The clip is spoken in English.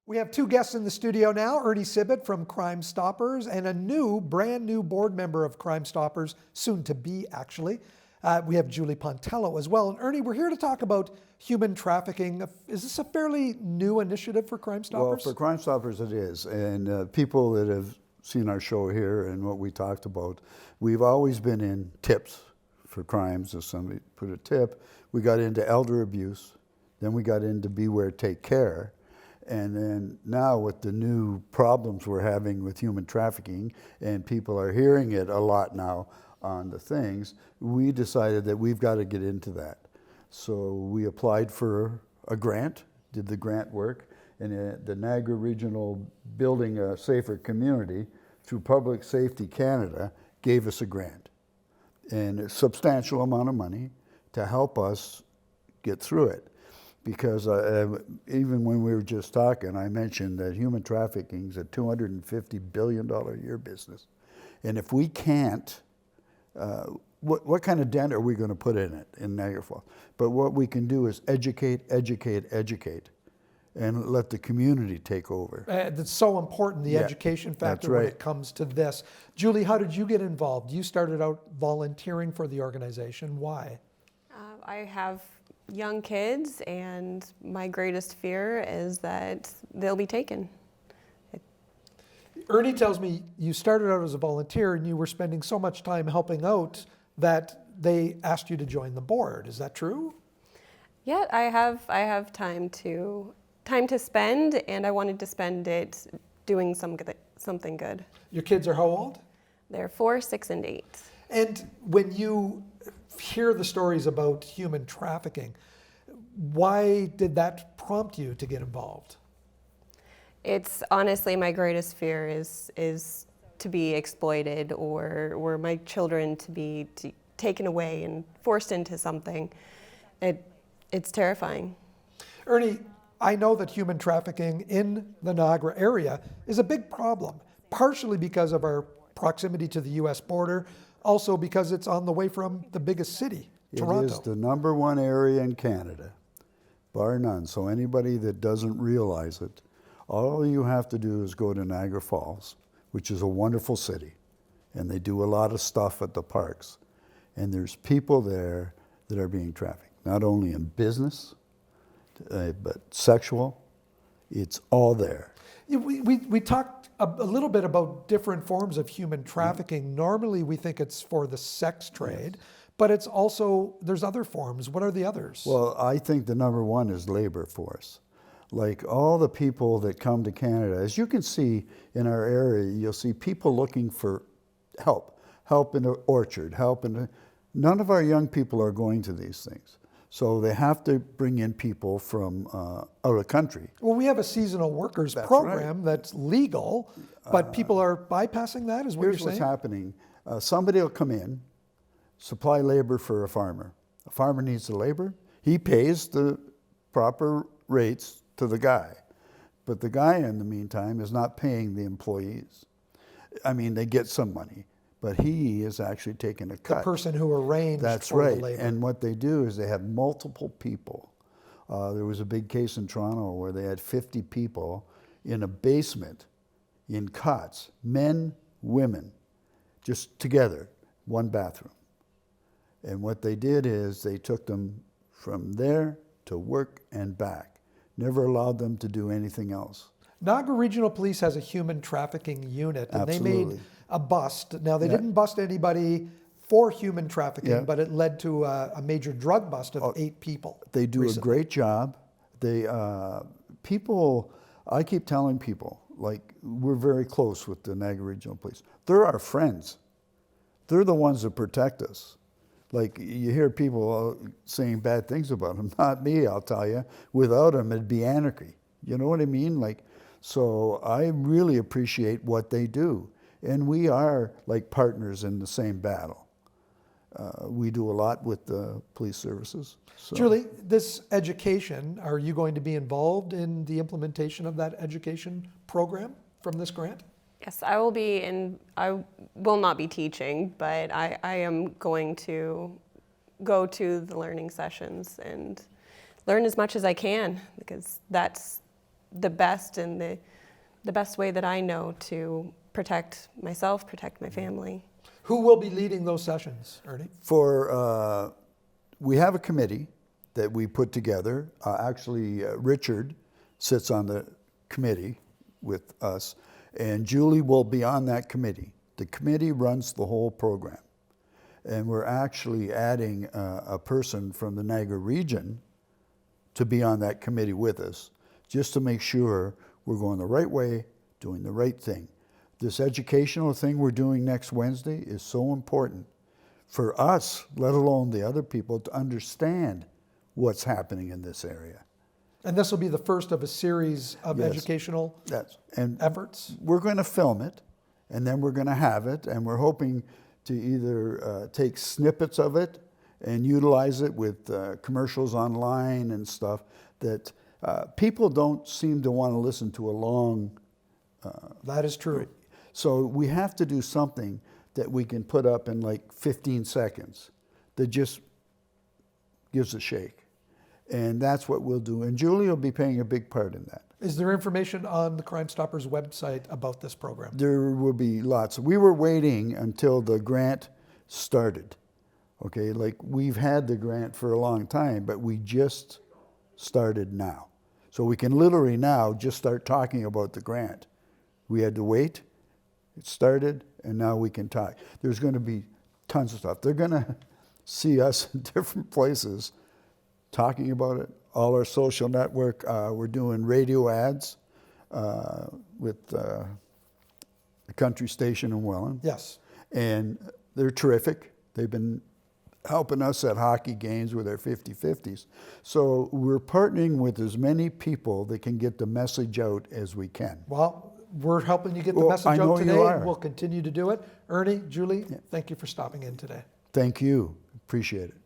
We have two guests in the studio now, Ernie Sibbett from Crime Stoppers and a brand new board member of Crime Stoppers, soon to be actually. We have Julie Pontello as well. And Ernie, we're here to talk about human trafficking. Is this a fairly new initiative for Crime Stoppers? Well, for Crime Stoppers it is. And people that have seen our show here and what we talked about, we've always been in tips for crimes. If somebody put a tip, we got into elder abuse, then we got into beware, take care. And then now with the new problems we're having with human trafficking, and people are hearing it a lot now on the things, we decided that we've got to get into that. So we applied for a grant, did the grant work, and the Niagara Regional Building a Safer Community through Public Safety Canada gave us a grant and a substantial amount of money to help us get through it. Because even when we were just talking, I mentioned that human trafficking is a $250 billion a year business. And if we can't, what kind of dent are we going to put in it in Niagara Falls? But what we can do is educate, and let the community take over. That's so important, the education factor when it comes to this. Julie, how did you get involved? You started out volunteering for the organization. Why? I have young kids, and my greatest fear is that they'll be taken. Ernie tells me you started out as a volunteer and you were spending so much time helping out that they asked you to join the board. Is that true? Yeah, I have time to spend, and I wanted to spend it doing something good. Your kids are how old? They're 4, 6, and 8. And when you hear the stories about human trafficking, why did that prompt you to get involved? It's honestly my greatest fear is to be exploited or my children to be taken away and forced into something. It's terrifying. Ernie, I know that human trafficking in the Niagara area is a big problem, partially because of our proximity to the U.S. border, also because it's on the way from the biggest city, Toronto. It is the #1 area in Canada, bar none. So anybody that doesn't realize it, all you have to do is go to Niagara Falls, which is a wonderful city, and they do a lot of stuff at the parks. And there's people there that are being trafficked, not only in business, but sexual. It's all there. We talked a little bit about different forms of human trafficking. Normally we think it's for the sex trade, but it's also, there's other forms. What are the others? Well, I think the #1 is labor force. Like all the people that come to Canada, as you can see in our area, you'll see people looking for help in the orchard, none of our young people are going to these things. So they have to bring in people from out of the country. Well, we have a seasonal workers program that's legal, but people are bypassing that, is what you're saying? Here's what's happening. Somebody will come in, supply labor for a farmer. A farmer needs the labor. He pays the proper rates to the guy. But the guy, in the meantime, is not paying the employees. I mean, they get some money, but he is actually taking a cut. The person who arranged for the labor. And what they do is they have multiple people. There was a big case in Toronto where they had 50 people in a basement in cots, men, women, just together, one bathroom. And what they did is they took them from there to work and back. Never allowed them to do anything else. Niagara Regional Police has a human trafficking unit, and Absolutely. they made a bust. Now, they didn't bust anybody for human trafficking, but it led to a major drug bust of 8 people. They do a great job. I keep telling people, like, we're very close with the Niagara Regional Police. They're our friends. They're the ones that protect us. Like, you hear people saying bad things about them. Not me, I'll tell you. Without them, it'd be anarchy. You know what I mean? Like, so I really appreciate what they do. And we are like partners in the same battle. We do a lot with the police services. So. Julie, this education, are you going to be involved in the implementation of that education program from this grant? Yes, I will be I will not be teaching, but I am going to go to the learning sessions and learn as much as I can, because that's the best and the best way that I know to protect myself, protect my family. Who will be leading those sessions, Ernie? We have a committee that we put together. Richard sits on the committee with us, and Julie will be on that committee. The committee runs the whole program. And we're actually adding a person from the Niagara region to be on that committee with us, just to make sure we're going the right way, doing the right thing. This educational thing we're doing next Wednesday is so important for us, let alone the other people, to understand what's happening in this area. And this will be the first of a series of Yes. educational And efforts? we're going to film it, and then we're going to have it, and we're hoping to either take snippets of it and utilize it with commercials online and stuff that people don't seem to want to listen to a long. That is true. So we have to do something that we can put up in like 15 seconds that just gives a shake. And that's what we'll do. And Julie will be playing a big part in that. Is there information on the Crime Stoppers website about this program? There will be lots. We were waiting until the grant started. Okay, like we've had the grant for a long time, but we just started now. So we can literally now just start talking about the grant. We had to wait, it started, and now we can talk. There's going to be tons of stuff. They're going to see us in different places talking about it. All our social network, we're doing radio ads with the country station in Welland. Yes. And they're terrific. They've been helping us at hockey games with our 50-50s. So we're partnering with as many people that can get the message out as we can. Well, we're helping you get the Well, message I know out you today, are. and we'll continue to do it. Ernie, Julie, thank you for stopping in today. Thank you. Appreciate it.